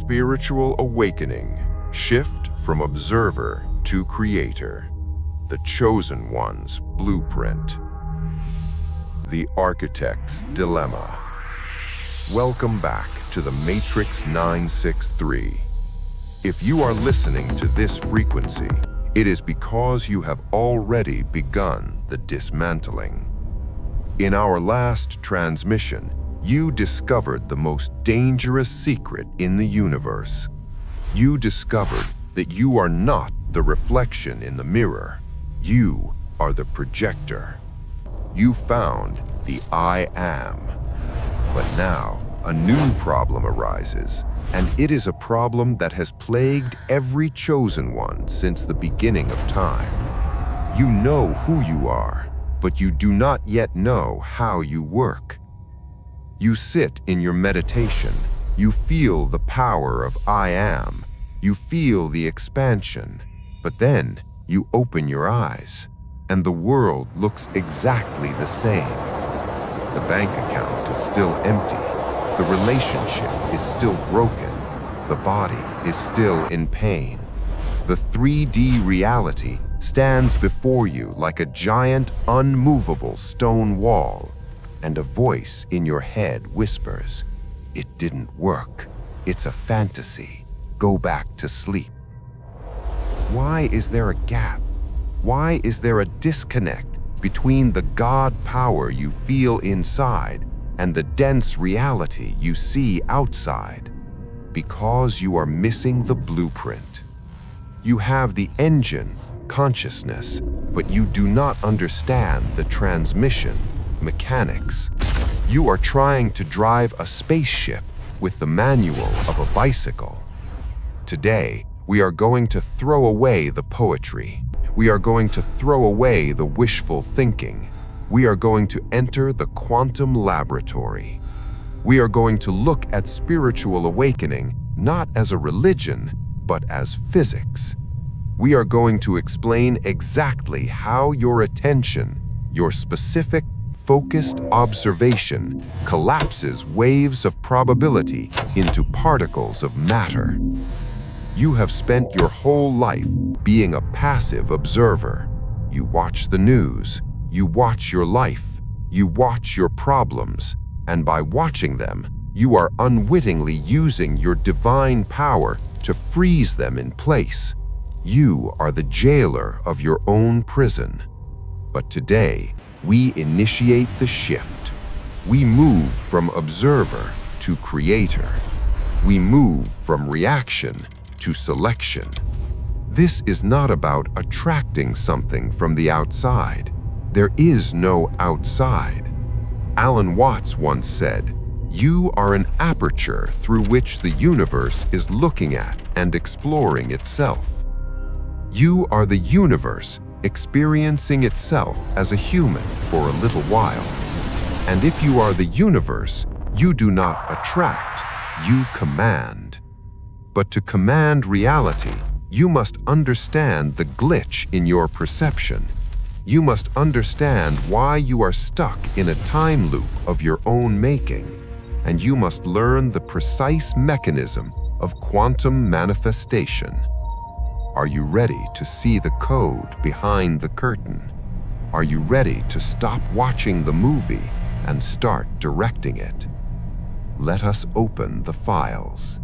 Spiritual awakening. Shift from observer to creator. The chosen one's blueprint. The architect's dilemma. Welcome back to the Matrix 963. If you are listening to this frequency, it is because you have already begun the dismantling. In our last transmission, you discovered the most dangerous secret in the universe. You discovered that you are not the reflection in the mirror. You are the projector. You found the I am. But now, a new problem arises, and it is a problem that has plagued every chosen one since the beginning of time. You know who you are, but you do not yet know how you work. You sit in your meditation. You feel the power of I am. You feel the expansion. But then you open your eyes, and the world looks exactly the same. The bank account is still empty. The relationship is still broken. The body is still in pain. The 3D reality stands before you like a giant, unmovable stone wall. And a voice in your head whispers, "It didn't work. It's a fantasy. Go back to sleep." Why is there a gap? Why is there a disconnect between the God power you feel inside and the dense reality you see outside? Because you are missing the blueprint. You have the engine, consciousness, but you do not understand the transmission, mechanics. You are trying to drive a spaceship with the manual of a bicycle. Today, we are going to throw away the poetry. We are going to throw away the wishful thinking. We are going to enter the quantum laboratory. We are going to look at spiritual awakening not as a religion, but as physics. We are going to explain exactly how your attention, your specific, focused observation, collapses waves of probability into particles of matter. You have spent your whole life being a passive observer. You watch the news, you watch your life, you watch your problems, and by watching them, you are unwittingly using your divine power to freeze them in place. You are the jailer of your own prison. But today, we initiate the shift. We move from observer to creator. We move from reaction to selection. This is not about attracting something from the outside. There is no outside. Alan Watts once said, "You are an aperture through which the universe is looking at and exploring itself." You are the universe experiencing itself as a human for a little while. And if you are the universe, you do not attract, you command. But to command reality, you must understand the glitch in your perception. You must understand why you are stuck in a time loop of your own making. And you must learn the precise mechanism of quantum manifestation. Are you ready to see the code behind the curtain? Are you ready to stop watching the movie and start directing it? Let us open the files.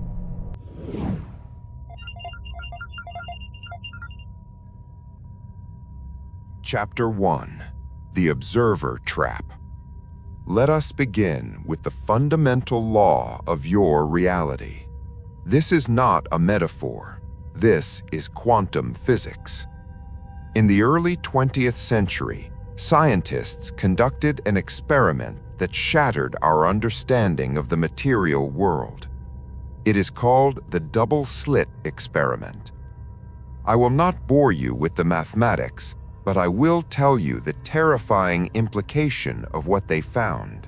Chapter 1. The Observer Trap. Let us begin with the fundamental law of your reality. This is not a metaphor. This is quantum physics. In the early 20th century, scientists conducted an experiment that shattered our understanding of the material world. It is called the Double Slit Experiment. I will not bore you with the mathematics, but I will tell you the terrifying implication of what they found.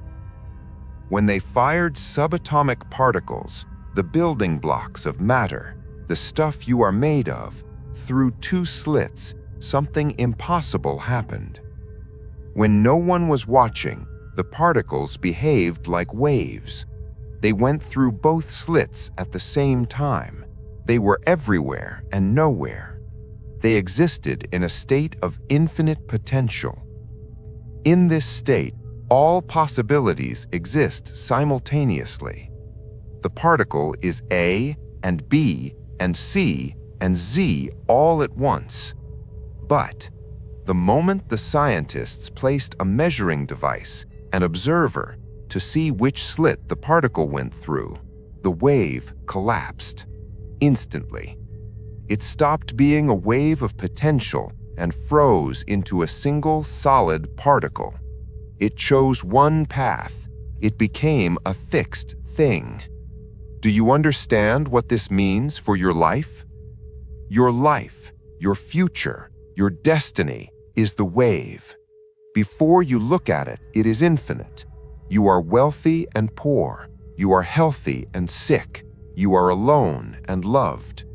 When they fired subatomic particles, the building blocks of matter, the stuff you are made of, through two slits, something impossible happened. When no one was watching, the particles behaved like waves. They went through both slits at the same time. They were everywhere and nowhere. They existed in a state of infinite potential. In this state, all possibilities exist simultaneously. The particle is A and B and C and Z all at once. But the moment the scientists placed a measuring device, an observer, to see which slit the particle went through, the wave collapsed. Instantly. It stopped being a wave of potential and froze into a single solid particle. It chose one path. It became a fixed thing. Do you understand what this means for your life? Your life, your future, your destiny is the wave. Before you look at it, it is infinite. You are wealthy and poor. You are healthy and sick. You are alone and loved.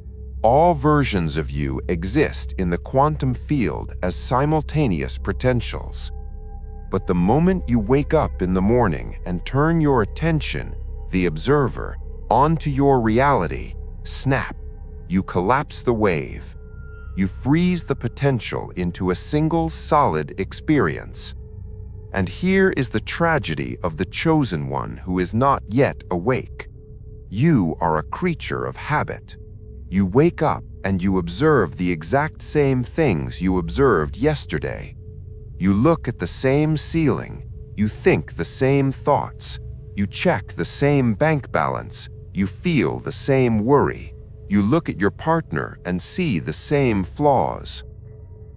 All versions of you exist in the quantum field as simultaneous potentials. But the moment you wake up in the morning and turn your attention, the observer, onto your reality, snap, you collapse the wave. You freeze the potential into a single solid experience. And here is the tragedy of the chosen one who is not yet awake. You are a creature of habit. You wake up and you observe the exact same things you observed yesterday. You look at the same ceiling. You think the same thoughts. You check the same bank balance. You feel the same worry. You look at your partner and see the same flaws.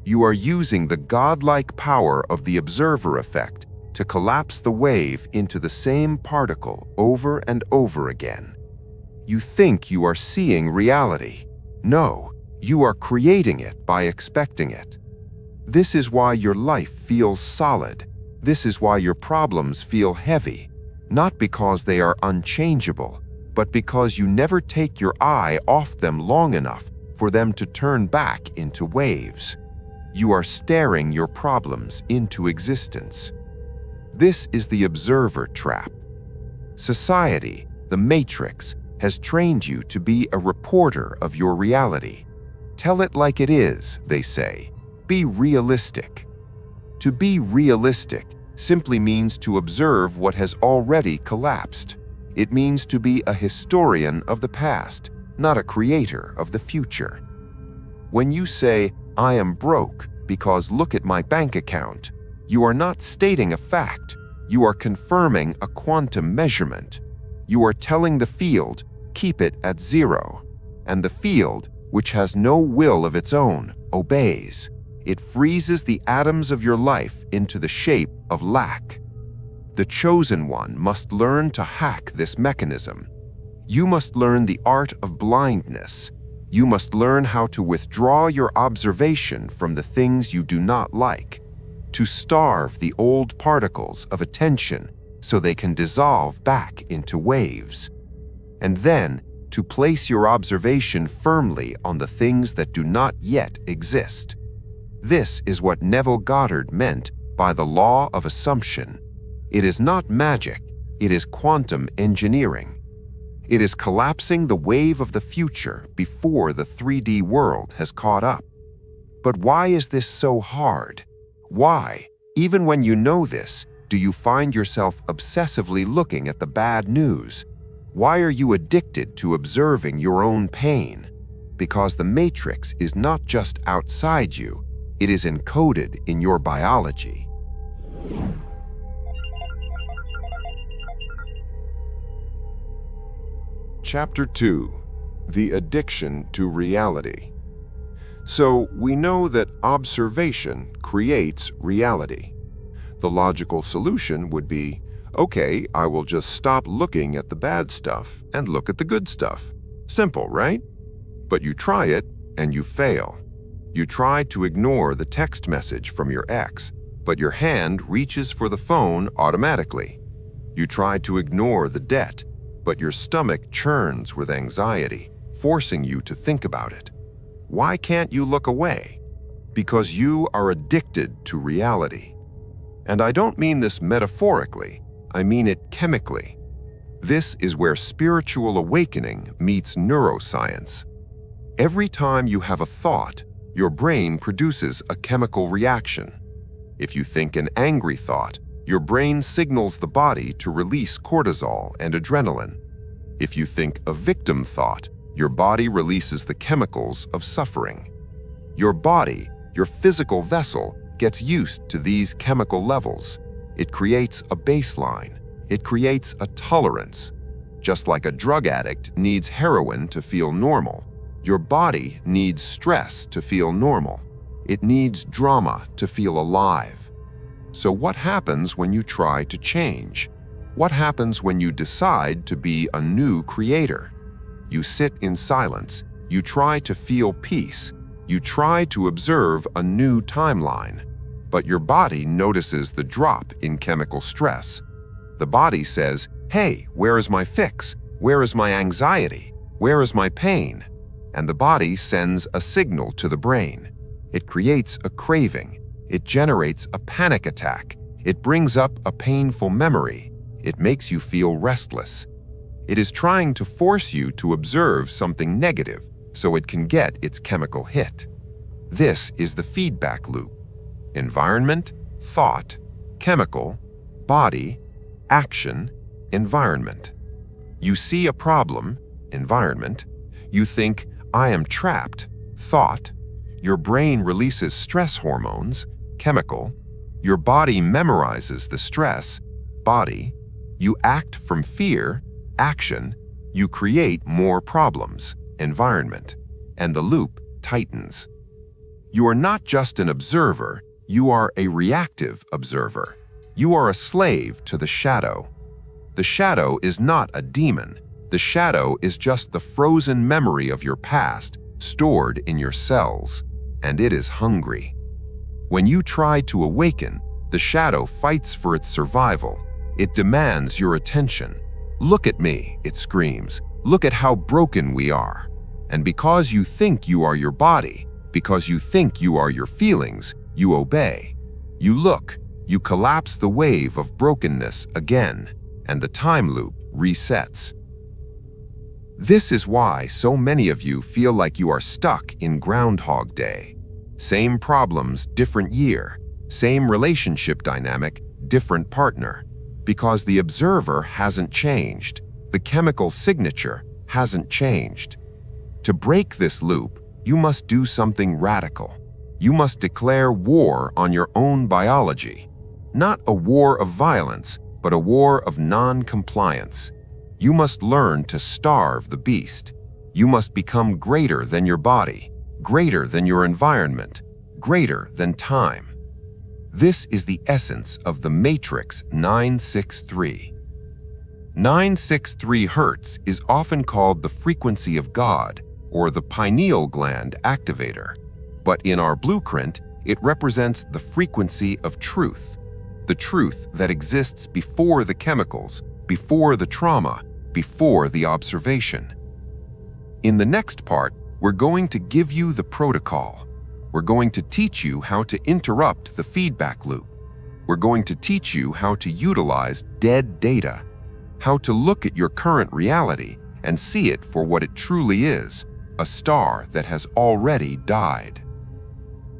You are using the godlike power of the observer effect to collapse the wave into the same particle over and over again. You think you are seeing reality. No, you are creating it by expecting it. This is why your life feels solid. This is why your problems feel heavy, not because they are unchangeable, but because you never take your eye off them long enough for them to turn back into waves. You are staring your problems into existence. This is the observer trap. Society, the matrix, has trained you to be a reporter of your reality. Tell it like it is, they say. Be realistic. To be realistic simply means to observe what has already collapsed. It means to be a historian of the past, not a creator of the future. When you say, "I am broke because look at my bank account," you are not stating a fact. You are confirming a quantum measurement. You are telling the field, keep it at zero. And the field, which has no will of its own, obeys. It freezes the atoms of your life into the shape of lack. The chosen one must learn to hack this mechanism. You must learn the art of blindness. You must learn how to withdraw your observation from the things you do not like, to starve the old particles of attention so they can dissolve back into waves, and then to place your observation firmly on the things that do not yet exist. This is what Neville Goddard meant by the law of assumption. It is not magic, it is quantum engineering. It is collapsing the wave of the future before the 3D world has caught up. But why is this so hard? Why, even when you know this, do you find yourself obsessively looking at the bad news? Why are you addicted to observing your own pain? Because the matrix is not just outside you, it is encoded in your biology. Chapter 2. The Addiction to Reality. So we know that observation creates reality. The logical solution would be, okay, I will just stop looking at the bad stuff and look at the good stuff. Simple, right? But you try it and you fail. You try to ignore the text message from your ex, but your hand reaches for the phone automatically. You try to ignore the debt, but your stomach churns with anxiety, forcing you to think about it. Why can't you look away? Because you are addicted to reality. And I don't mean this metaphorically, I mean it chemically. This is where spiritual awakening meets neuroscience. Every time you have a thought, your brain produces a chemical reaction. If you think an angry thought, your brain signals the body to release cortisol and adrenaline. If you think a victim thought, your body releases the chemicals of suffering. Your body, your physical vessel, gets used to these chemical levels. It creates a baseline. It creates a tolerance. Just like a drug addict needs heroin to feel normal, your body needs stress to feel normal. It needs drama to feel alive. So what happens when you try to change? What happens when you decide to be a new creator? You sit in silence. You try to feel peace. You try to observe a new timeline. But your body notices the drop in chemical stress. The body says, "Hey, where is my fix? Where is my anxiety? Where is my pain?" And the body sends a signal to the brain. It creates a craving. It generates a panic attack. It brings up a painful memory. It makes you feel restless. It is trying to force you to observe something negative so it can get its chemical hit. This is the feedback loop. Environment, thought, chemical, body, action, environment. You see a problem, environment. You think, "I am trapped," thought. Your brain releases stress hormones, chemical. Your body memorizes the stress, body. You act from fear, action. You create more problems, environment. And the loop tightens. You are not just an observer, you are a reactive observer. You are a slave to the shadow. The shadow is not a demon. The shadow is just the frozen memory of your past, stored in your cells, and it is hungry. When you try to awaken, the shadow fights for its survival. It demands your attention. "Look at me," it screams. "Look at how broken we are." And because you think you are your body, because you think you are your feelings, you obey. You look, you collapse the wave of brokenness again, and the time loop resets. This is why so many of you feel like you are stuck in Groundhog Day. Same problems, different year. Same relationship dynamic, different partner. Because the observer hasn't changed. The chemical signature hasn't changed. To break this loop, you must do something radical. You must declare war on your own biology. Not a war of violence, but a war of non-compliance. You must learn to starve the beast. You must become greater than your body, greater than your environment, greater than time. This is the essence of the Matrix 963. 963 Hz is often called the frequency of God or the pineal gland activator. But in our blueprint, it represents the frequency of truth, the truth that exists before the chemicals, before the trauma, before the observation. In the next part, we're going to give you the protocol. We're going to teach you how to interrupt the feedback loop. We're going to teach you how to utilize dead data, how to look at your current reality and see it for what it truly is, a star that has already died.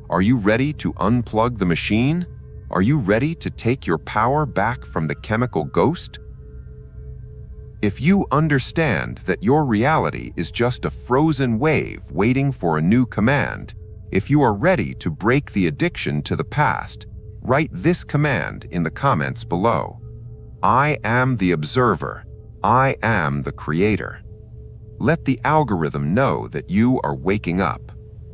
Are you ready to unplug the machine? Are you ready to take your power back from the chemical ghost? If you understand that your reality is just a frozen wave waiting for a new command, if you are ready to break the addiction to the past, write this command in the comments below. I am the observer. I am the creator. Let the algorithm know that you are waking up.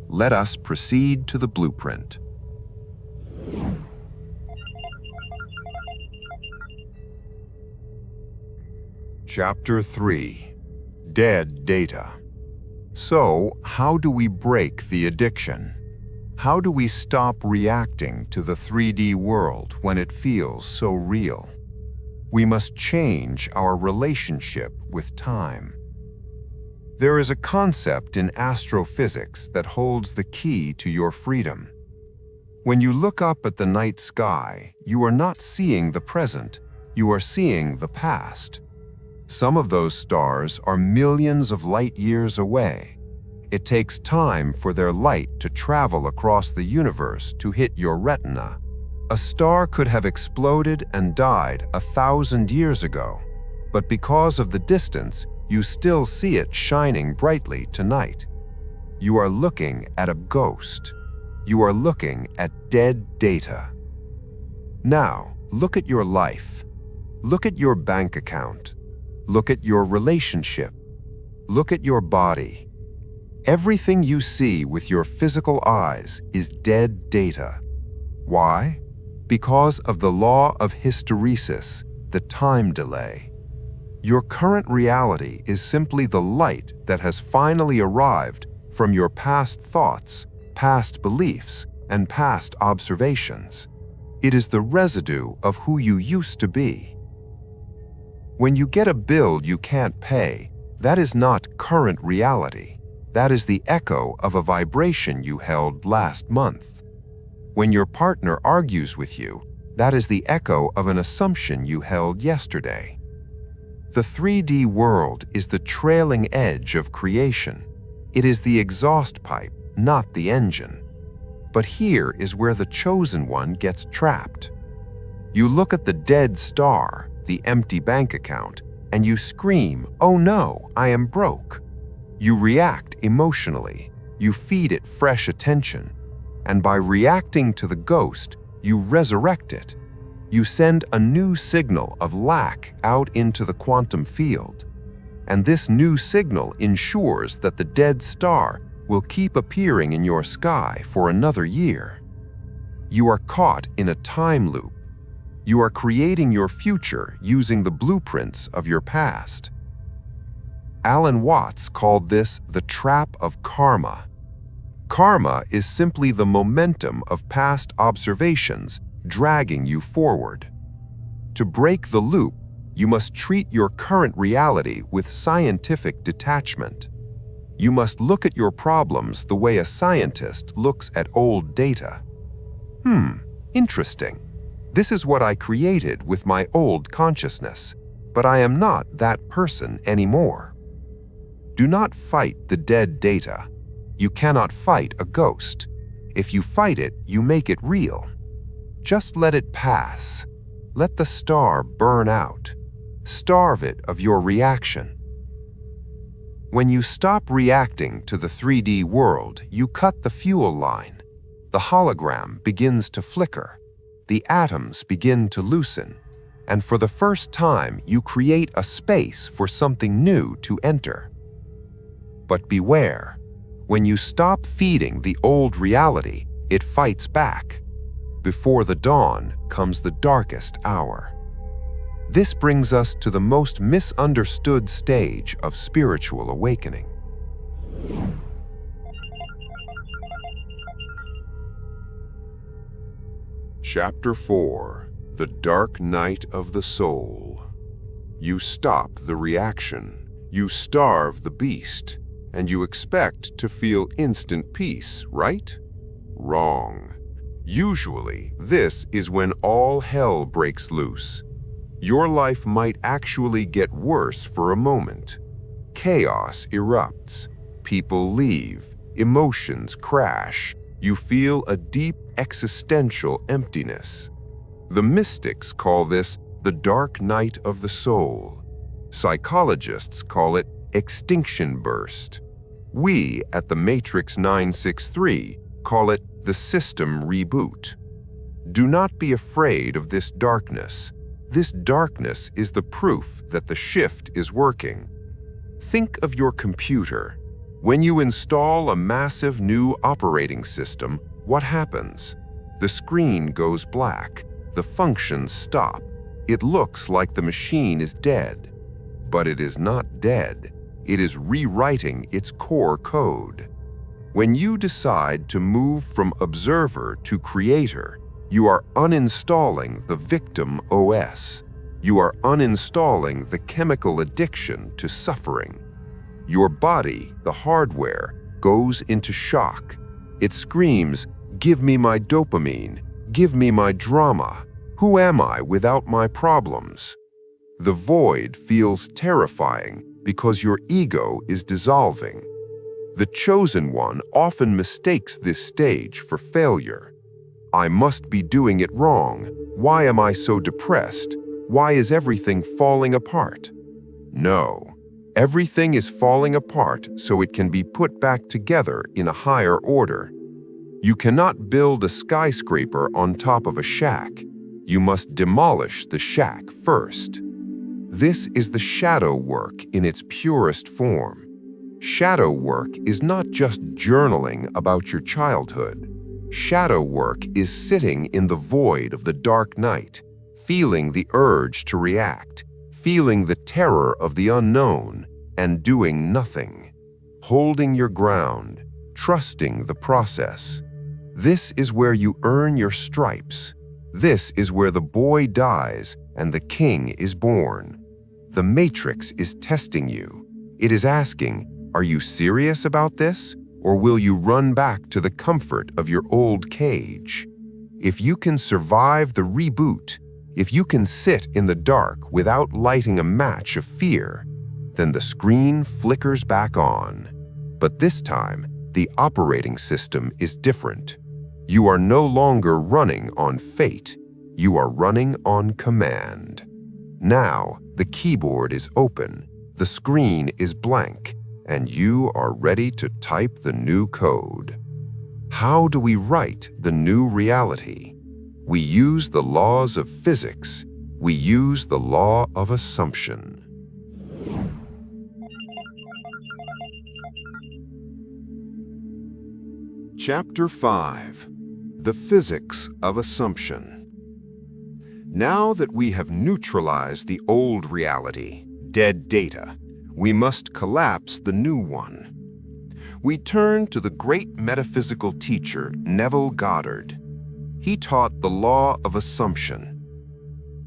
Let us proceed to the blueprint. Chapter 3. Dead Data. So, how do we break the addiction? How do we stop reacting to the 3D world when it feels so real? We must change our relationship with time. There is a concept in astrophysics that holds the key to your freedom. When you look up at the night sky, you are not seeing the present, you are seeing the past. Some of those stars are millions of light years away. It takes time for their light to travel across the universe to hit your retina. A star could have exploded and died 1,000 years ago, but because of the distance, you still see it shining brightly tonight. You are looking at a ghost. You are looking at dead data. Now, look at your life. Look at your bank account. Look at your relationship. Look at your body. Everything you see with your physical eyes is dead data. Why? Because of the law of hysteresis, the time delay. Your current reality is simply the light that has finally arrived from your past thoughts, past beliefs, and past observations. It is the residue of who you used to be. When you get a bill you can't pay, that is not current reality. That is the echo of a vibration you held last month. When your partner argues with you, that is the echo of an assumption you held yesterday. The 3D world is the trailing edge of creation. It is the exhaust pipe, not the engine. But here is where the chosen one gets trapped. You look at the dead star, the empty bank account, and you scream, "Oh no, I am broke." You react emotionally. You feed it fresh attention. And by reacting to the ghost, you resurrect it. You send a new signal of lack out into the quantum field. And this new signal ensures that the dead star will keep appearing in your sky for another year. You are caught in a time loop. You are creating your future using the blueprints of your past. Alan Watts called this the trap of karma. Karma is simply the momentum of past observations dragging you forward. To break the loop, you must treat your current reality with scientific detachment. You must look at your problems the way a scientist looks at old data. Interesting. This is what I created with my old consciousness, but I am not that person anymore. Do not fight the dead data. You cannot fight a ghost. If you fight it, you make it real. Just let it pass. Let the star burn out. Starve it of your reaction. When you stop reacting to the 3D world, you cut the fuel line. The hologram begins to flicker. The atoms begin to loosen. And for the first time, you create a space for something new to enter. But beware, when you stop feeding the old reality, it fights back. Before the dawn comes the darkest hour. This brings us to the most misunderstood stage of spiritual awakening. Chapter 4: The Dark Night of the Soul. You stop the reaction. You starve the beast. And you expect to feel instant peace, right? Wrong. Usually, this is when all hell breaks loose. Your life might actually get worse for a moment. Chaos erupts. People leave. Emotions crash. You feel a deep existential emptiness. The mystics call this the dark night of the soul. Psychologists call it extinction burst. We at the Matrix 963 call it the system reboot. Do not be afraid of this darkness. This darkness is the proof that the shift is working. Think of your computer. When you install a massive new operating system, what happens? The screen goes black. The functions stop. It looks like the machine is dead. But it is not dead. It is rewriting its core code. When you decide to move from observer to creator, you are uninstalling the victim OS. You are uninstalling the chemical addiction to suffering. Your body, the hardware, goes into shock. It screams, "Give me my dopamine. Give me my drama. Who am I without my problems?" The void feels terrifying because your ego is dissolving. The chosen one often mistakes this stage for failure. I must be doing it wrong. Why am I so depressed? Why is everything falling apart? No, everything is falling apart so it can be put back together in a higher order. You cannot build a skyscraper on top of a shack. You must demolish the shack first. This is the shadow work in its purest form. Shadow work is not just journaling about your childhood. Shadow work is sitting in the void of the dark night, feeling the urge to react, feeling the terror of the unknown, and doing nothing. Holding your ground, trusting the process. This is where you earn your stripes. This is where the boy dies and the king is born. The matrix is testing you. It is asking, are you serious about this? Or will you run back to the comfort of your old cage? If you can survive the reboot, if you can sit in the dark without lighting a match of fear, then the screen flickers back on. But this time, the operating system is different. You are no longer running on fate. You are running on command. Now, the keyboard is open, the screen is blank, and you are ready to type the new code. How do we write the new reality? We use the laws of physics. We use the law of assumption. Chapter 5. The Physics of Assumption. Now that we have neutralized the old reality, dead data, we must collapse the new one. We turn to the great metaphysical teacher, Neville Goddard. He taught the law of assumption.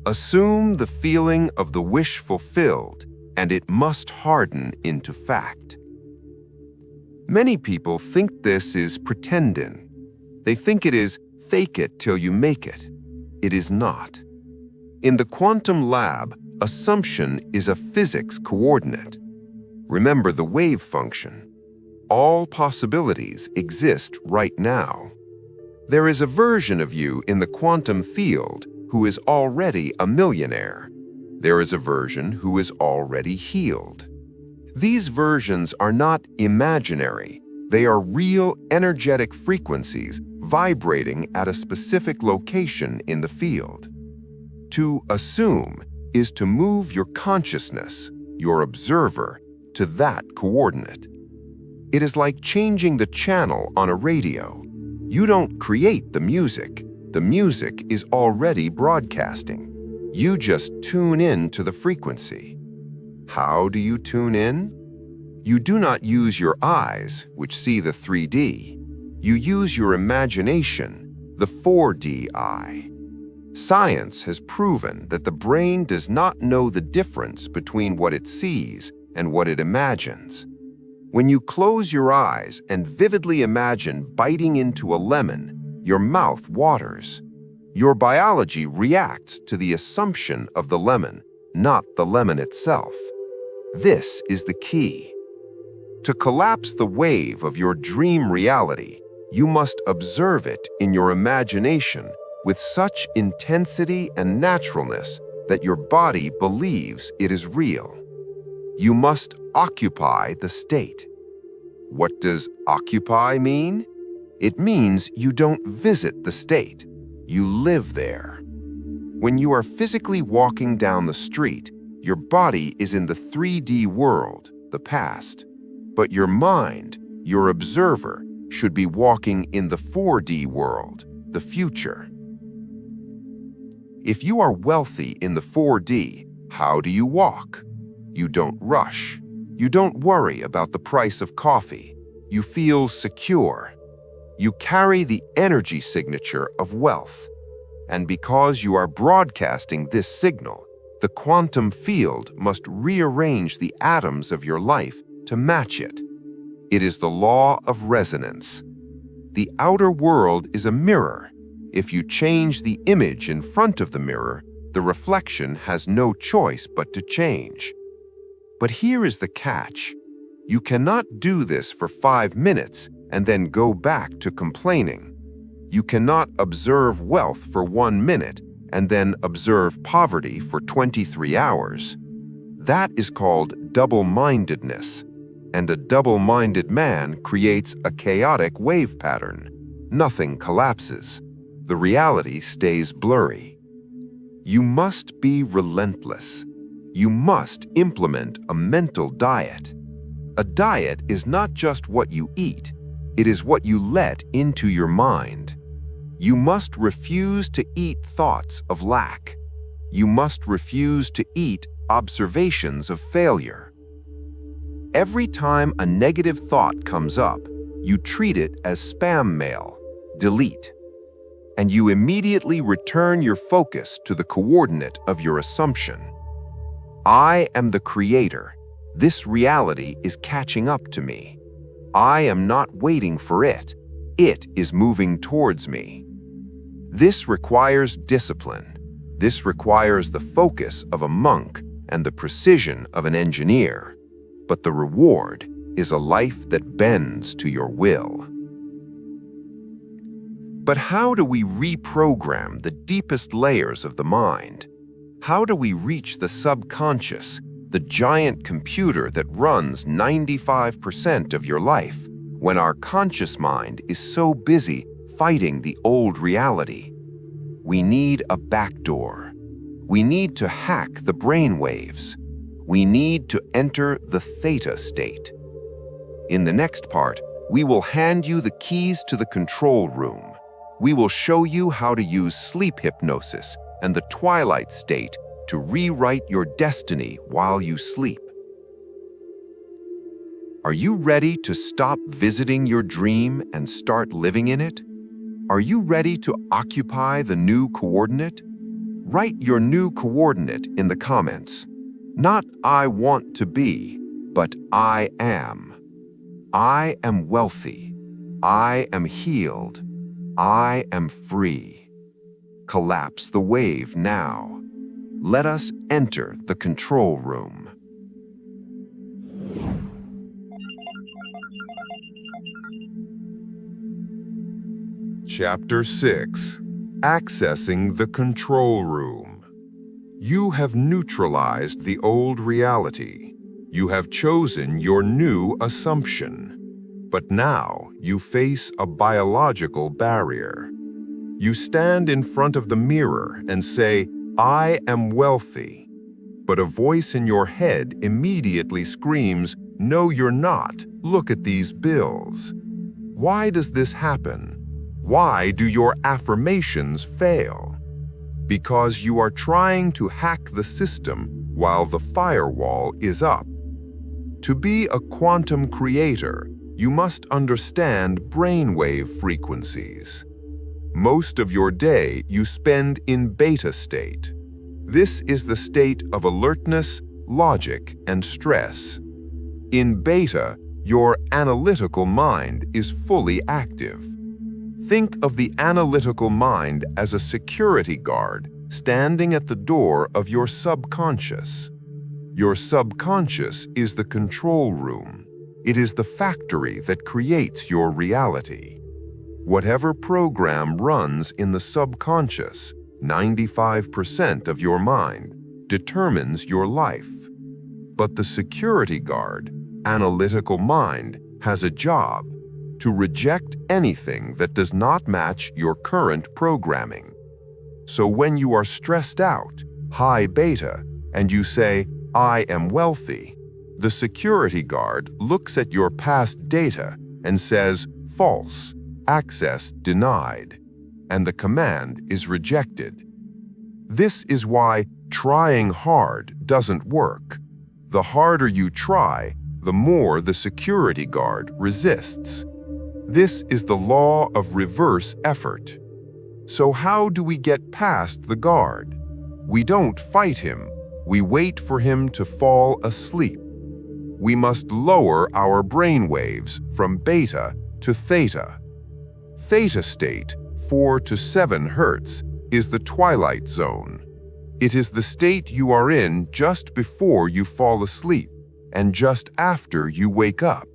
Assume the feeling of the wish fulfilled, and it must harden into fact. Many people think this is pretending. They think it is fake it till you make it. It is not. In the quantum lab, assumption is a physics coordinate. Remember the wave function. All possibilities exist right now. There is a version of you in the quantum field who is already a millionaire. There is a version who is already healed. These versions are not imaginary. They are real energetic frequencies vibrating at a specific location in the field. To assume is to move your consciousness, your observer, to that coordinate. It is like changing the channel on a radio. You don't create the music is already broadcasting. You just tune in to the frequency. How do you tune in? You do not use your eyes, which see the 3D. You use your imagination, the 4D eye. Science has proven that the brain does not know the difference between what it sees and what it imagines. When you close your eyes and vividly imagine biting into a lemon, your mouth waters. Your biology reacts to the assumption of the lemon, not the lemon itself. This is the key. To collapse the wave of your dream reality, you must observe it in your imagination with such intensity and naturalness that your body believes it is real. You must occupy the state. What does occupy mean? It means you don't visit the state. You live there. When you are physically walking down the street, your body is in the 3D world, the past. But your mind, your observer, should be walking in the 4D world, the future. If you are wealthy in the 4D, how do you walk? You don't rush. You don't worry about the price of coffee. You feel secure. You carry the energy signature of wealth. And because you are broadcasting this signal, the quantum field must rearrange the atoms of your life to match it. It is the law of resonance. The outer world is a mirror. If you change the image in front of the mirror, The reflection has no choice but to change. But here is the catch. You cannot do this for 5 minutes and then go back to complaining. You cannot observe wealth for 1 minute and then observe poverty for 23 hours. That is called double-mindedness, and a double-minded man creates a chaotic wave pattern. Nothing collapses. The reality stays blurry. You must be relentless. You must implement a mental diet. A diet is not just what you eat, it is what you let into your mind. You must refuse to eat thoughts of lack. You must refuse to eat observations of failure. Every time a negative thought comes up, you treat it as spam mail, delete, and you immediately return your focus to the coordinate of your assumption. I am the creator. This reality is catching up to me. I am not waiting for it. It is moving towards me. This requires discipline. This requires the focus of a monk and the precision of an engineer. But the reward is a life that bends to your will. But how do we reprogram the deepest layers of the mind? How do we reach the subconscious, the giant computer that runs 95% of your life, when our conscious mind is so busy fighting the old reality? We need a backdoor. We need to hack the brain waves. We need to enter the Theta state. In the next part, we will hand you the keys to the control room. We will show you how to use sleep hypnosis and the twilight state to rewrite your destiny while you sleep. Are you ready to stop visiting your dream and start living in it? Are you ready to occupy the new coordinate? Write your new coordinate in the comments. Not I want to be, but I am. I am wealthy. I am healed. I am free. Collapse the wave now. Let us enter the control room. Chapter 6. Accessing the Control Room. You have neutralized the old reality. You have chosen your new assumption. But now you face a biological barrier. You stand in front of the mirror and say, I am wealthy. But a voice in your head immediately screams, no, you're not. Look at these bills. Why does this happen? Why do your affirmations fail? Because you are trying to hack the system while the firewall is up. To be a quantum creator, you must understand brainwave frequencies. Most of your day you spend in beta state. This is the state of alertness, logic, and stress. In beta, your analytical mind is fully active. Think of the analytical mind as a security guard standing at the door of your subconscious. Your subconscious is the control room. It is the factory that creates your reality. Whatever program runs in the subconscious, 95% of your mind, determines your life. But the security guard, analytical mind, has a job: to reject anything that does not match your current programming. So when you are stressed out, high beta, and you say, I am wealthy, the security guard looks at your past data and says, false, access denied, and the command is rejected. This is why trying hard doesn't work. The harder you try, the more the security guard resists. This is the law of reverse effort. So how do we get past the guard? We don't fight him. We wait for him to fall asleep. We must lower our brainwaves from beta to theta. Theta state, 4 to 7 Hz, is the twilight zone. It is the state you are in just before you fall asleep and just after you wake up.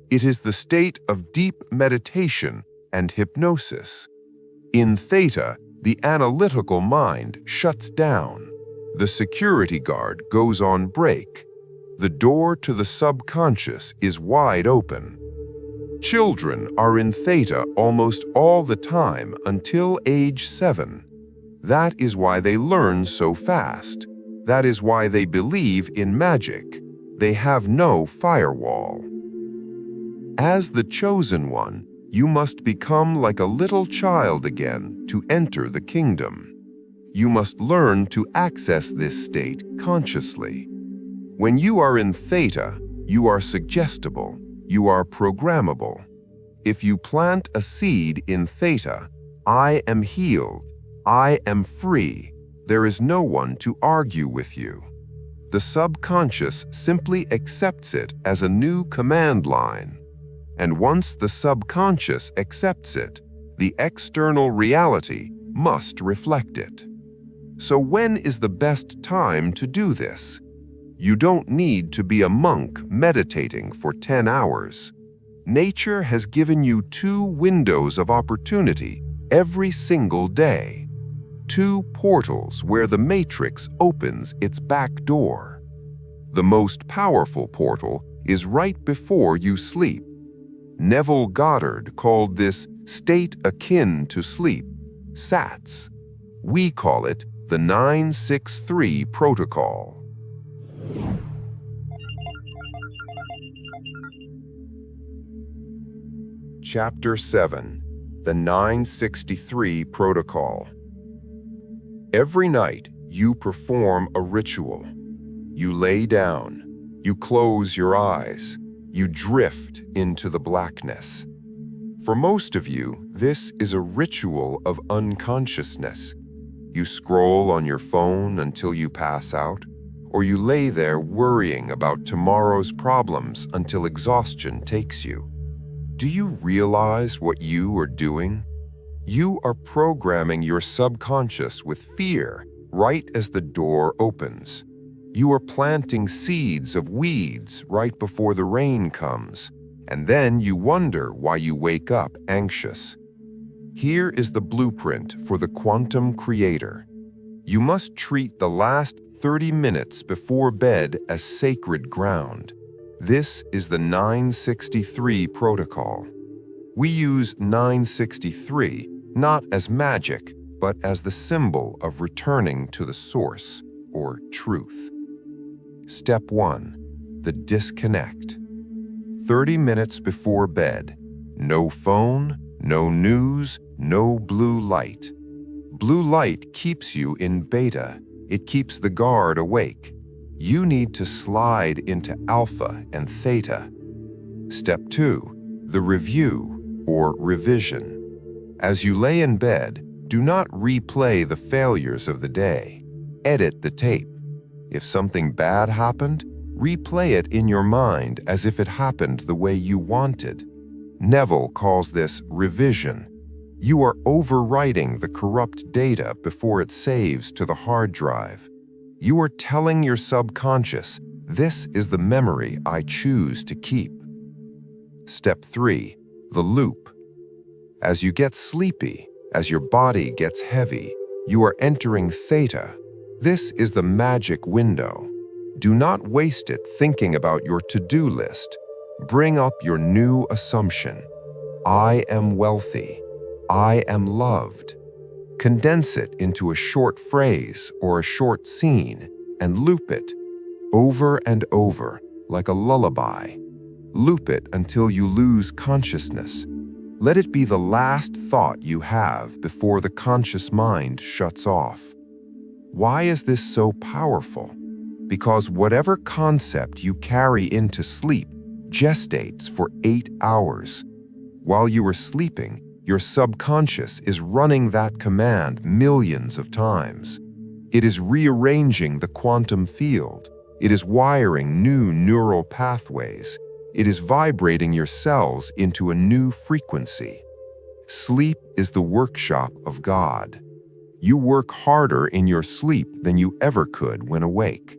It is the state of deep meditation and hypnosis. In Theta, the analytical mind shuts down. The security guard goes on break. The door to the subconscious is wide open. Children are in Theta almost all the time until age 7. That is why they learn so fast. That is why they believe in magic. They have no firewall. As the chosen one, you must become like a little child again to enter the kingdom. You must learn to access this state consciously. When you are in Theta, you are suggestible, you are programmable. If you plant a seed in Theta, I am healed, I am free, there is no one to argue with you. The subconscious simply accepts it as a new command line. And once the subconscious accepts it, the external reality must reflect it. So when is the best time to do this? You don't need to be a monk meditating for 10 hours. Nature has given you 2 windows of opportunity every single day. 2 portals where the matrix opens its back door. The most powerful portal is right before you sleep. Neville Goddard called this state akin to sleep, SATS. We call it the 963 protocol. Chapter 7, the 963 protocol. Every night, you perform a ritual. You lay down, you close your eyes, you drift into the blackness. For most of you, this is a ritual of unconsciousness. You scroll on your phone until you pass out, or you lay there worrying about tomorrow's problems until exhaustion takes you. Do you realize what you are doing? You are programming your subconscious with fear right as the door opens. You are planting seeds of weeds right before the rain comes, and then you wonder why you wake up anxious. Here is the blueprint for the quantum creator. You must treat the last 30 minutes before bed as sacred ground. This is the 963 protocol. We use 963 not as magic, but as the symbol of returning to the source, or truth. Step 1. The disconnect. 30 minutes before bed. No phone, no news, no blue light. Blue light keeps you in beta. It keeps the guard awake. You need to slide into alpha and theta. Step 2. The review, or revision. As you lay in bed, do not replay the failures of the day. Edit the tape. If something bad happened, replay it in your mind as if it happened the way you wanted. Neville calls this revision. You are overwriting the corrupt data before it saves to the hard drive. You are telling your subconscious, this is the memory I choose to keep. Step 3. The loop. As you get sleepy, as your body gets heavy, you are entering Theta. This is the magic window. Do not waste it thinking about your to-do list. Bring up your new assumption. I am wealthy. I am loved. Condense it into a short phrase or a short scene and loop it over and over like a lullaby. Loop it until you lose consciousness. Let it be the last thought you have before the conscious mind shuts off. Why is this so powerful? Because whatever concept you carry into sleep gestates for 8 hours. While you are sleeping, your subconscious is running that command millions of times. It is rearranging the quantum field. It is wiring new neural pathways. It is vibrating your cells into a new frequency. Sleep is the workshop of God. You work harder in your sleep than you ever could when awake.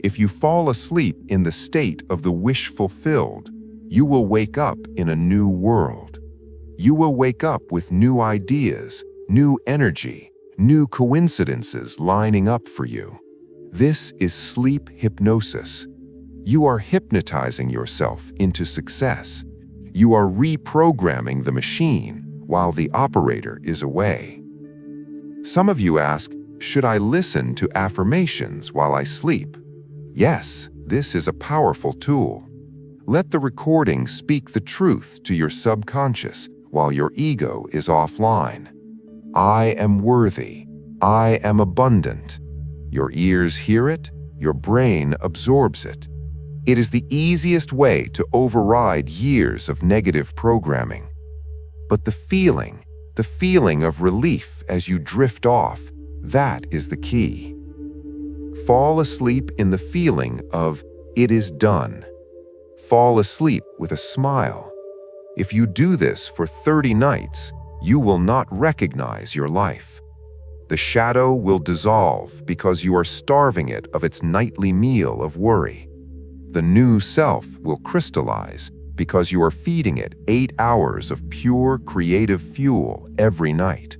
If you fall asleep in the state of the wish fulfilled, you will wake up in a new world. You will wake up with new ideas, new energy, new coincidences lining up for you. This is sleep hypnosis. You are hypnotizing yourself into success. You are reprogramming the machine while the operator is away. Some of you ask, should I listen to affirmations while I sleep? Yes, this is a powerful tool. Let the recording speak the truth to your subconscious while your ego is offline. I am worthy. I am abundant. Your ears hear it, your brain absorbs it. It is the easiest way to override years of negative programming. But the feeling of relief as you drift off, that is the key. Fall asleep in the feeling of, it is done. Fall asleep with a smile. If you do this for 30 nights, you will not recognize your life. The shadow will dissolve because you are starving it of its nightly meal of worry. The new self will crystallize because you are feeding it 8 hours of pure creative fuel every night.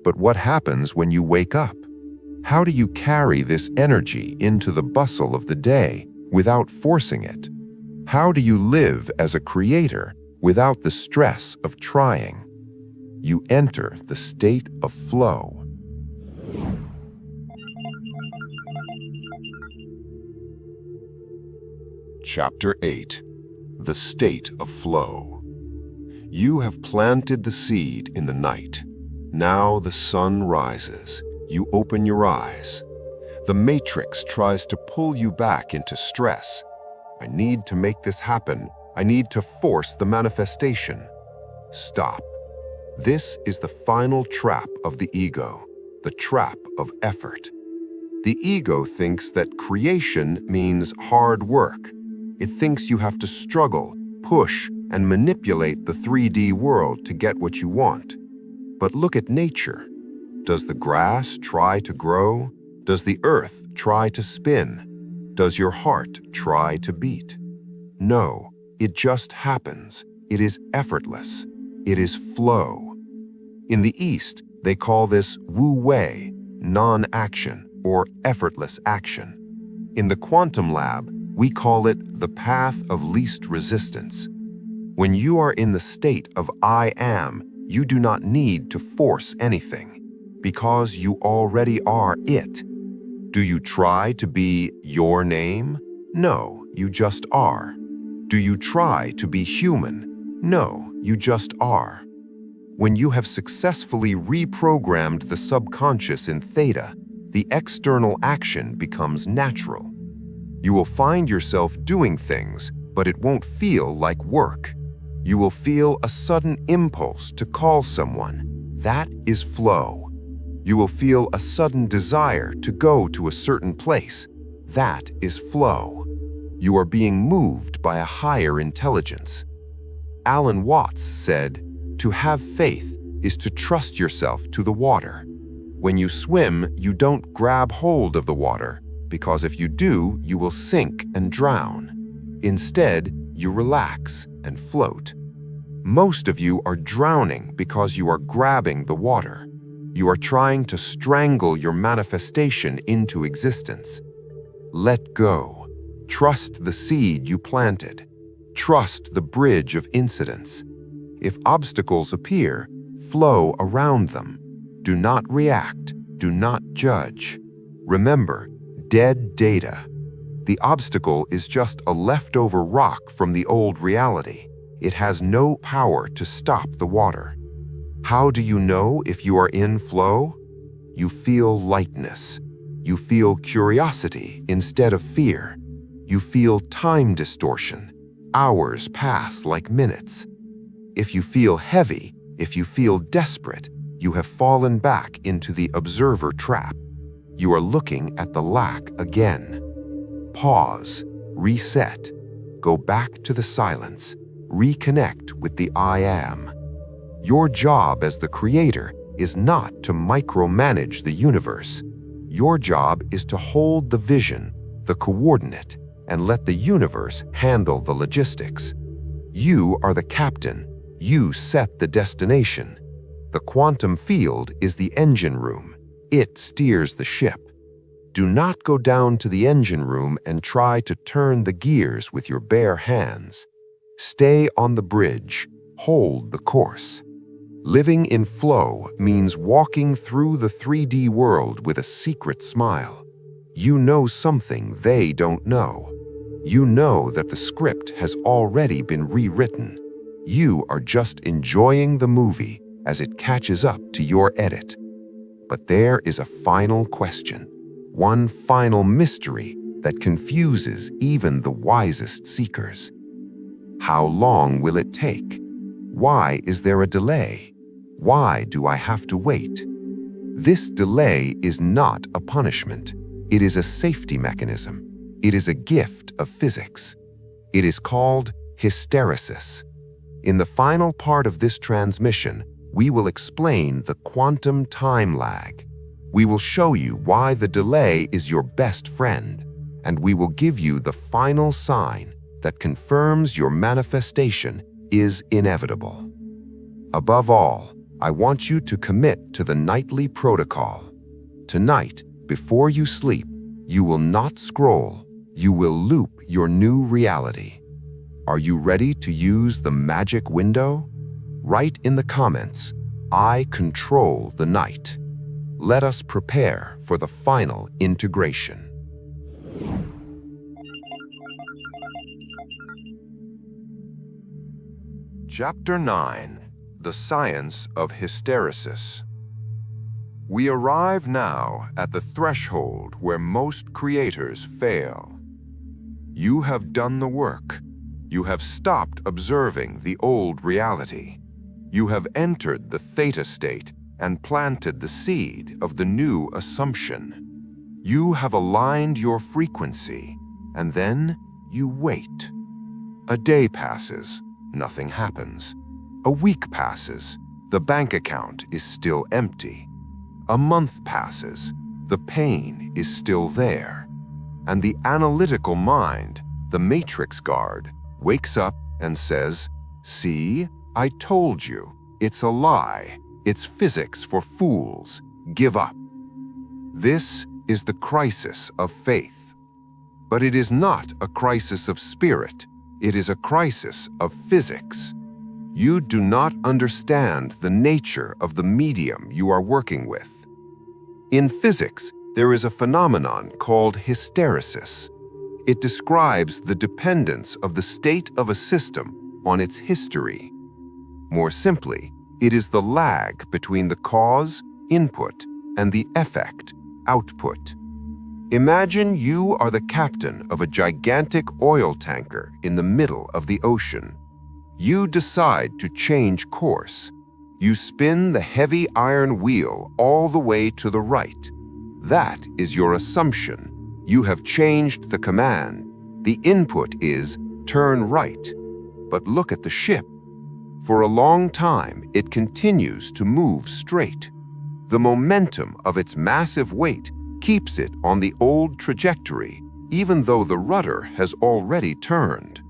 But what happens when you wake up? How do you carry this energy into the bustle of the day without forcing it? How do you live as a creator without the stress of trying? You enter the state of flow. Chapter 8. The State of Flow. You have planted the seed in the night. Now the sun rises. You open your eyes. The matrix tries to pull you back into stress. I need to make this happen. I need to force the manifestation. Stop. This is the final trap of the ego, the trap of effort. The ego thinks that creation means hard work. It thinks you have to struggle, push, and manipulate the 3D world to get what you want. But look at nature. Does the grass try to grow? Does the earth try to spin? Does your heart try to beat? No, it just happens. It is effortless. It is flow. In the East, they call this wu-wei, non-action, or effortless action. In the quantum lab, we call it the path of least resistance. When you are in the state of I am, you do not need to force anything, because you already are it. Do you try to be your name? No, you just are. Do you try to be human? No, you just are. When you have successfully reprogrammed the subconscious in Theta, the external action becomes natural. You will find yourself doing things, but it won't feel like work. You will feel a sudden impulse to call someone. That is flow. You will feel a sudden desire to go to a certain place. That is flow. You are being moved by a higher intelligence. Alan Watts said, "To have faith is to trust yourself to the water. When you swim, you don't grab hold of the water, because if you do, you will sink and drown. Instead, you relax and float." Most of you are drowning because you are grabbing the water. You are trying to strangle your manifestation into existence. Let go. Trust the seed you planted. Trust the bridge of incidents. If obstacles appear, flow around them. Do not react. Do not judge. Remember, dead data. The obstacle is just a leftover rock from the old reality. It has no power to stop the water. How do you know if you are in flow? You feel lightness. You feel curiosity instead of fear. You feel time distortion. Hours pass like minutes. If you feel heavy, if you feel desperate, you have fallen back into the observer trap. You are looking at the lack again. Pause, reset, go back to the silence, reconnect with the I am. Your job as the creator is not to micromanage the universe. Your job is to hold the vision, the coordinate, and let the universe handle the logistics. You are the captain. You set the destination. The quantum field is the engine room. It steers the ship. Do not go down to the engine room and try to turn the gears with your bare hands. Stay on the bridge. Hold the course. Living in flow means walking through the 3D world with a secret smile. You know something they don't know. You know that the script has already been rewritten. You are just enjoying the movie as it catches up to your edit. But there is a final question, one final mystery that confuses even the wisest seekers. How long will it take? Why is there a delay? Why do I have to wait? This delay is not a punishment. It is a safety mechanism. It is a gift of physics. It is called hysteresis. In the final part of this transmission, we will explain the quantum time lag. We will show you why the delay is your best friend, and we will give you the final sign that confirms your manifestation is inevitable. Above all, I want you to commit to the nightly protocol. Tonight, before you sleep, you will not scroll. You will loop your new reality. Are you ready to use the magic window? Write in the comments, I control the night. Let us prepare for the final integration. Chapter 9. The Science of Hysteresis. We arrive now at the threshold where most creators fail. You have done the work. You have stopped observing the old reality. You have entered the Theta state and planted the seed of the new assumption. You have aligned your frequency, and then you wait. A day passes, nothing happens. A week passes, the bank account is still empty. A month passes, the pain is still there. And the analytical mind, the matrix guard, wakes up and says, "See, I told you, it's a lie. It's physics for fools. Give up." This is the crisis of faith. But it is not a crisis of spirit. It is a crisis of physics. You do not understand the nature of the medium you are working with. In physics, there is a phenomenon called hysteresis. It describes the dependence of the state of a system on its history. More simply, it is the lag between the cause, input, and the effect, output. Imagine you are the captain of a gigantic oil tanker in the middle of the ocean. You decide to change course. You spin the heavy iron wheel all the way to the right. That is your assumption. You have changed the command. The input is turn right. But look at the ship. For a long time, it continues to move straight. The momentum of its massive weight keeps it on the old trajectory, even though the rudder has already turned.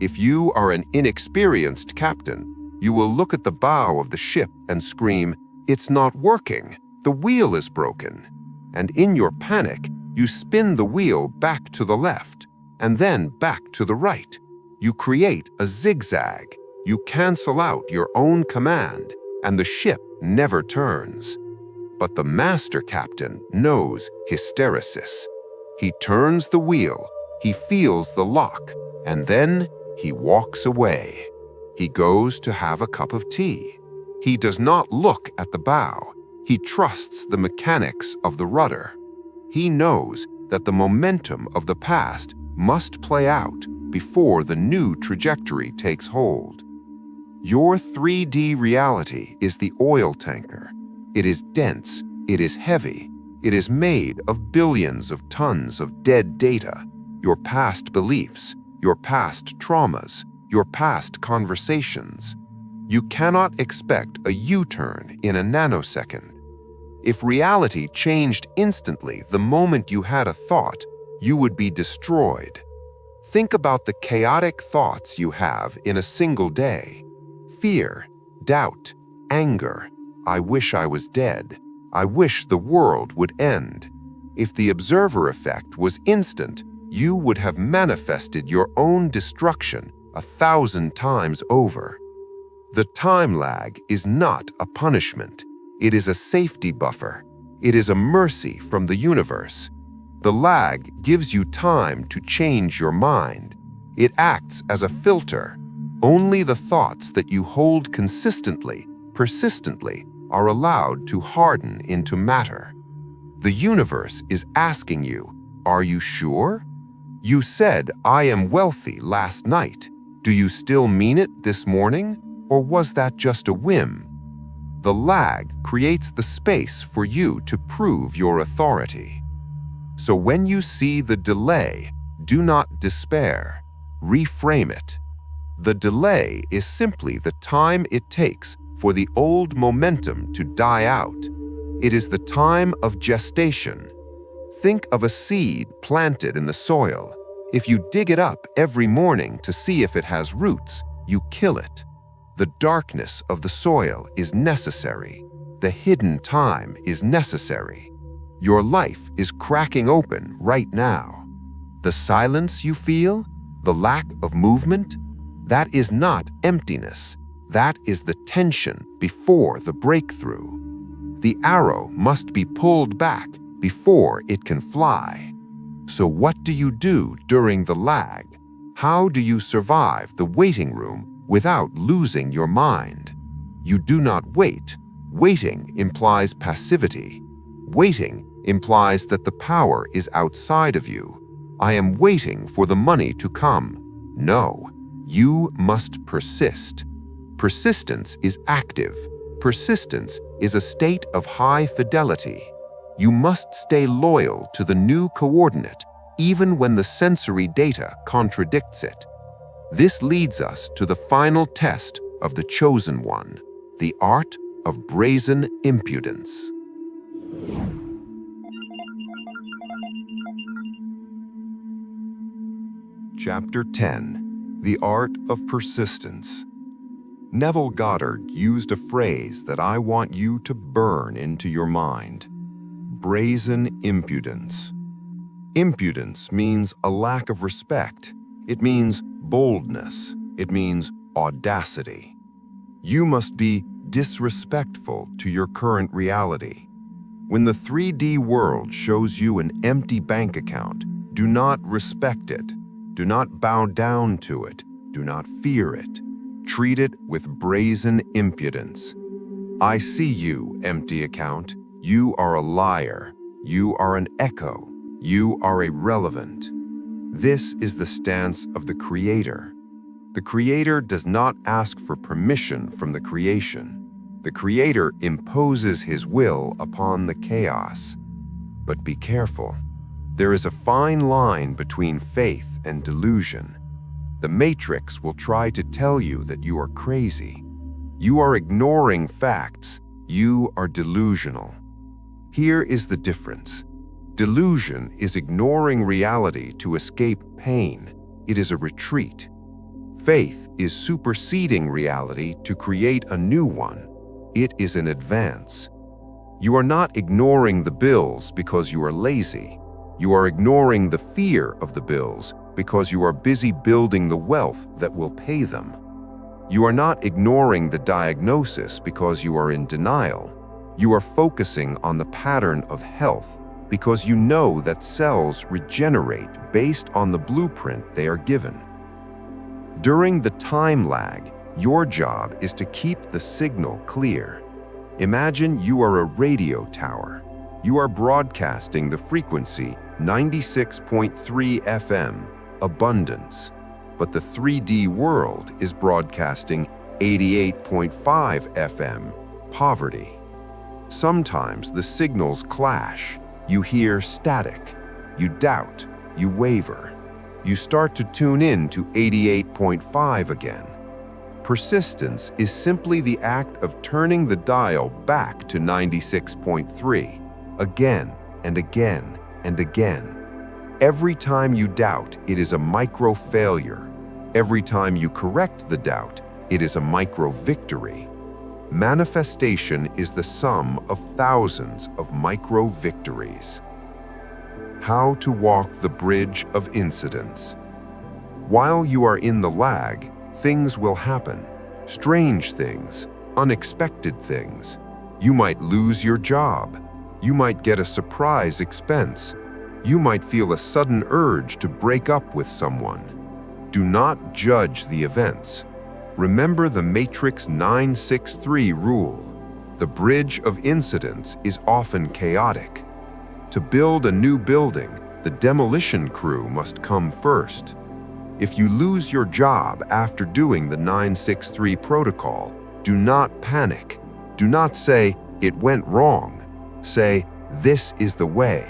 If you are an inexperienced captain, you will look at the bow of the ship and scream, "It's not working, the wheel is broken." And in your panic, you spin the wheel back to the left, and then back to the right. You create a zigzag. You cancel out your own command, and the ship never turns. But the master captain knows hysteresis. He turns the wheel, he feels the lock, and then he walks away. He goes to have a cup of tea. He does not look at the bow. He trusts the mechanics of the rudder. He knows that the momentum of the past must play out before the new trajectory takes hold. Your 3D reality is the oil tanker. It is dense, it is heavy, it is made of billions of tons of dead data, your past beliefs, your past traumas, your past conversations. You cannot expect a U-turn in a nanosecond. If reality changed instantly the moment you had a thought, you would be destroyed. Think about the chaotic thoughts you have in a single day. Fear, doubt, anger. I wish I was dead. I wish the world would end. If the observer effect was instant, you would have manifested your own destruction 1,000 times over. The time lag is not a punishment. It is a safety buffer. It is a mercy from the universe. The lag gives you time to change your mind. It acts as a filter. Only the thoughts that you hold consistently, persistently, are allowed to harden into matter. The universe is asking you, are you sure? You said, I am wealthy last night. Do you still mean it this morning? Or was that just a whim? The lag creates the space for you to prove your authority. So when you see the delay, do not despair. Reframe it. The delay is simply the time it takes for the old momentum to die out. It is the time of gestation. Think of a seed planted in the soil. If you dig it up every morning to see if it has roots, you kill it. The darkness of the soil is necessary. The hidden time is necessary. Your life is cracking open right now. The silence you feel, the lack of movement, that is not emptiness. That is the tension before the breakthrough. The arrow must be pulled back before it can fly. So what do you do during the lag? How do you survive the waiting room without losing your mind? You do not wait. Waiting implies passivity. Waiting implies that the power is outside of you. I am waiting for the money to come. No, you must persist. Persistence is active. Persistence is a state of high fidelity. You must stay loyal to the new coordinate, even when the sensory data contradicts it. This leads us to the final test of the chosen one, the art of brazen impudence. Chapter 10: The Art of Persistence. Neville Goddard used a phrase that I want you to burn into your mind: brazen impudence. Impudence means a lack of respect. It means boldness. It means audacity. You must be disrespectful to your current reality. When the 3D world shows you an empty bank account, do not respect it. Do not bow down to it. Do not fear it. Treat it with brazen impudence. I see you, empty account. You are a liar. You are an echo. You are irrelevant. This is the stance of the Creator. The Creator does not ask for permission from the creation. The Creator imposes His will upon the chaos. But be careful. There is a fine line between faith and delusion. The Matrix will try to tell you that you are crazy. You are ignoring facts. You are delusional. Here is the difference. Delusion is ignoring reality to escape pain. It is a retreat. Faith is superseding reality to create a new one. It is an advance. You are not ignoring the bills because you are lazy. You are ignoring the fear of the bills because you are busy building the wealth that will pay them. You are not ignoring the diagnosis because you are in denial. You are focusing on the pattern of health because you know that cells regenerate based on the blueprint they are given. During the time lag, your job is to keep the signal clear. Imagine you are a radio tower. You are broadcasting the frequency 96.3 FM, abundance, but the 3D world is broadcasting 88.5 FM, poverty. Sometimes the signals clash. You hear static. You doubt. You waver. You start to tune in to 88.5 again. Persistence is simply the act of turning the dial back to 96.3, again and again and again. Every time you doubt, it is a micro-failure. Every time you correct the doubt, it is a micro-victory. Manifestation is the sum of thousands of micro-victories. How to walk the bridge of incidents. While you are in the lag, things will happen. Strange things, unexpected things. You might lose your job. You might get a surprise expense. You might feel a sudden urge to break up with someone. Do not judge the events. Remember the Matrix 963 rule. The bridge of incidents is often chaotic. To build a new building, the demolition crew must come first. If you lose your job after doing the 963 protocol, do not panic. Do not say, "It went wrong." Say, "This is the way."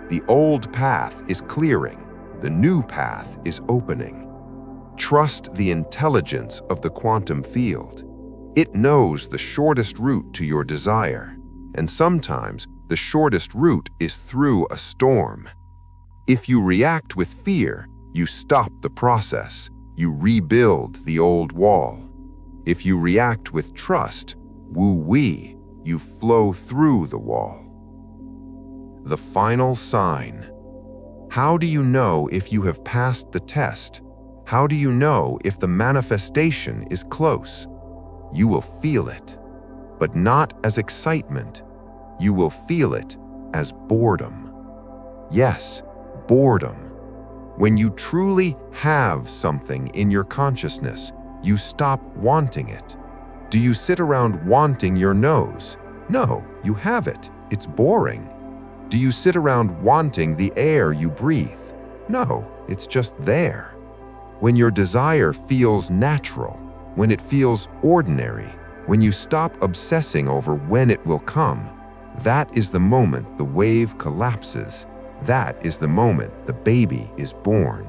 The old path is clearing. The new path is opening. Trust the intelligence of the quantum field. It knows the shortest route to your desire, and sometimes the shortest route is through a storm. If you react with fear, you stop the process. You rebuild the old wall. If you react with trust, woo-wee, you flow through the wall. The final sign. How do you know if you have passed the test? How do you know if the manifestation is close? You will feel it, but not as excitement. You will feel it as boredom. Yes, boredom. When you truly have something in your consciousness, you stop wanting it. Do you sit around wanting your nose? No, you have it. It's boring. Do you sit around wanting the air you breathe? No, it's just there. When your desire feels natural, when it feels ordinary, when you stop obsessing over when it will come, that is the moment the wave collapses. That is the moment the baby is born.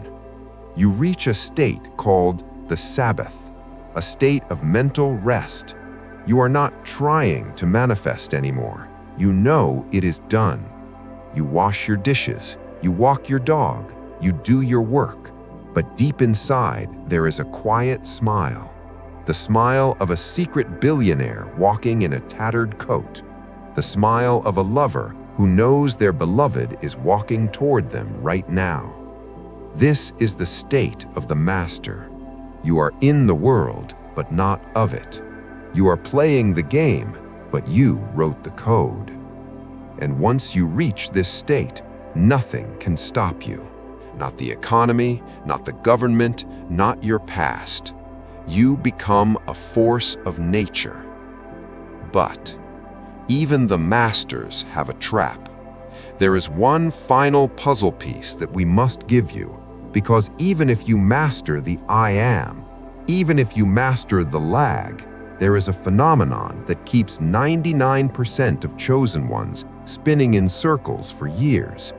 You reach a state called the Sabbath, a state of mental rest. You are not trying to manifest anymore. You know it is done. You wash your dishes, you walk your dog, you do your work, but deep inside there is a quiet smile. The smile of a secret billionaire walking in a tattered coat. The smile of a lover who knows their beloved is walking toward them right now. This is the state of the master. You are in the world, but not of it. You are playing the game, but you wrote the code. And once you reach this state, nothing can stop you. Not the economy, not the government, not your past. You become a force of nature. But even the masters have a trap. There is one final puzzle piece that we must give you, because even if you master the I am, even if you master the lag, there is a phenomenon that keeps 99% of chosen ones spinning in circles for years.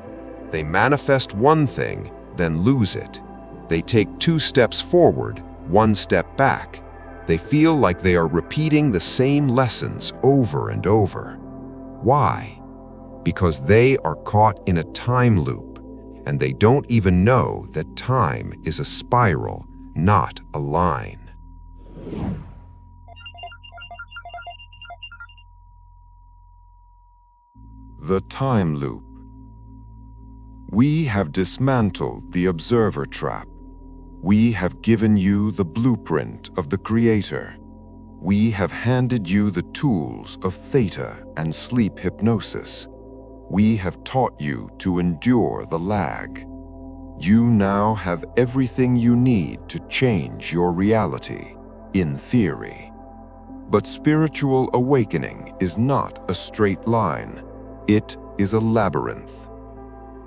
They manifest one thing, then lose it. They take 2 steps forward, 1 step back. They feel like they are repeating the same lessons over and over. Why? Because they are caught in a time loop, and they don't even know that time is a spiral, not a line. The time loop. We have dismantled the observer trap. We have given you the blueprint of the Creator. We have handed you the tools of Theta and sleep hypnosis. We have taught you to endure the lag. You now have everything you need to change your reality, in theory. But spiritual awakening is not a straight line. It is a labyrinth.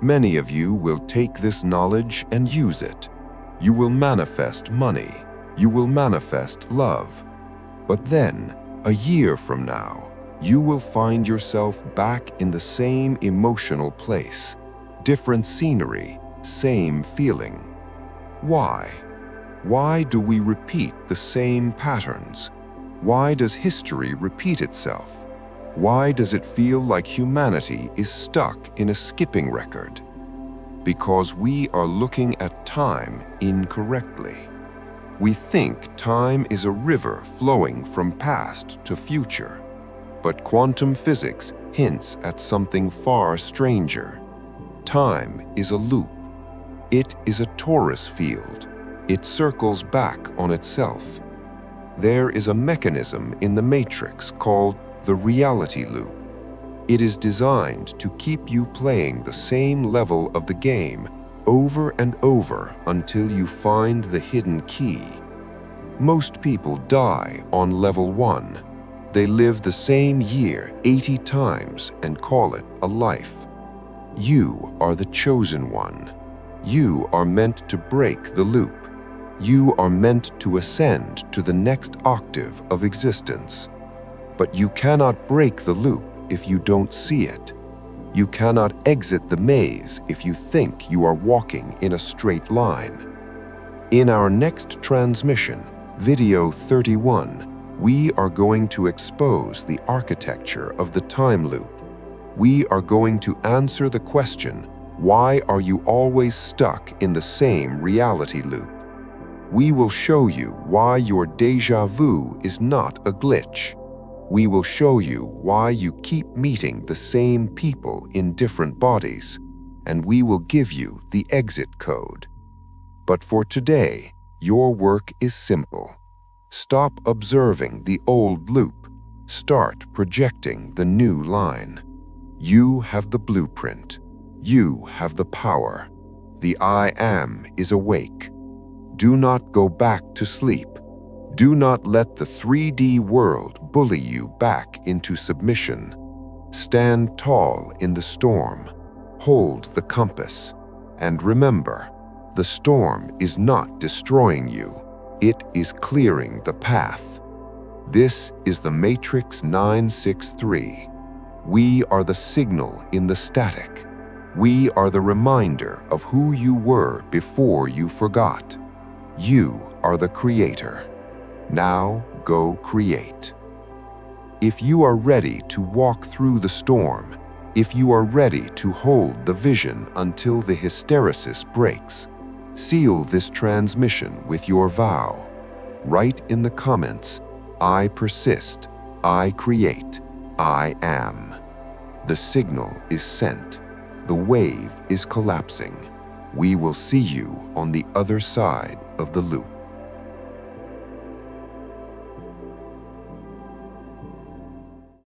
Many of you will take this knowledge and use it. You will manifest money. You will manifest love. But then, a year from now, you will find yourself back in the same emotional place. Different scenery, same feeling. Why? Why do we repeat the same patterns? Why does history repeat itself? Why does it feel like humanity is stuck in a skipping record? Because we are looking at time incorrectly. We think time is a river flowing from past to future. But quantum physics hints at something far stranger. Time is a loop. It is a torus field. It circles back on itself. There is a mechanism in the matrix called the reality loop. It is designed to keep you playing the same level of the game over and over until you find the hidden key. Most people die on level 1. They live the same year 80 times and call it a life. You are the chosen one. You are meant to break the loop. You are meant to ascend to the next octave of existence. But you cannot break the loop if you don't see it. You cannot exit the maze if you think you are walking in a straight line. In our next transmission, video 31, we are going to expose the architecture of the time loop. We are going to answer the question, why are you always stuck in the same reality loop? We will show you why your déjà vu is not a glitch. We will show you why you keep meeting the same people in different bodies, and we will give you the exit code. But for today, your work is simple. Stop observing the old loop. Start projecting the new line. You have the blueprint. You have the power. The I Am is awake. Do not go back to sleep. Do not let the 3D world bully you back into submission. Stand tall in the storm. Hold the compass. And remember, the storm is not destroying you. It is clearing the path. This is the Matrix 963. We are the signal in the static. We are the reminder of who you were before you forgot. You are the creator. Now go create. If you are ready to walk through the storm, if you are ready to hold the vision until the hysteresis breaks, seal this transmission with your vow. Write in the comments, I persist, I create, I am. The signal is sent. The wave is collapsing. We will see you on the other side of the loop.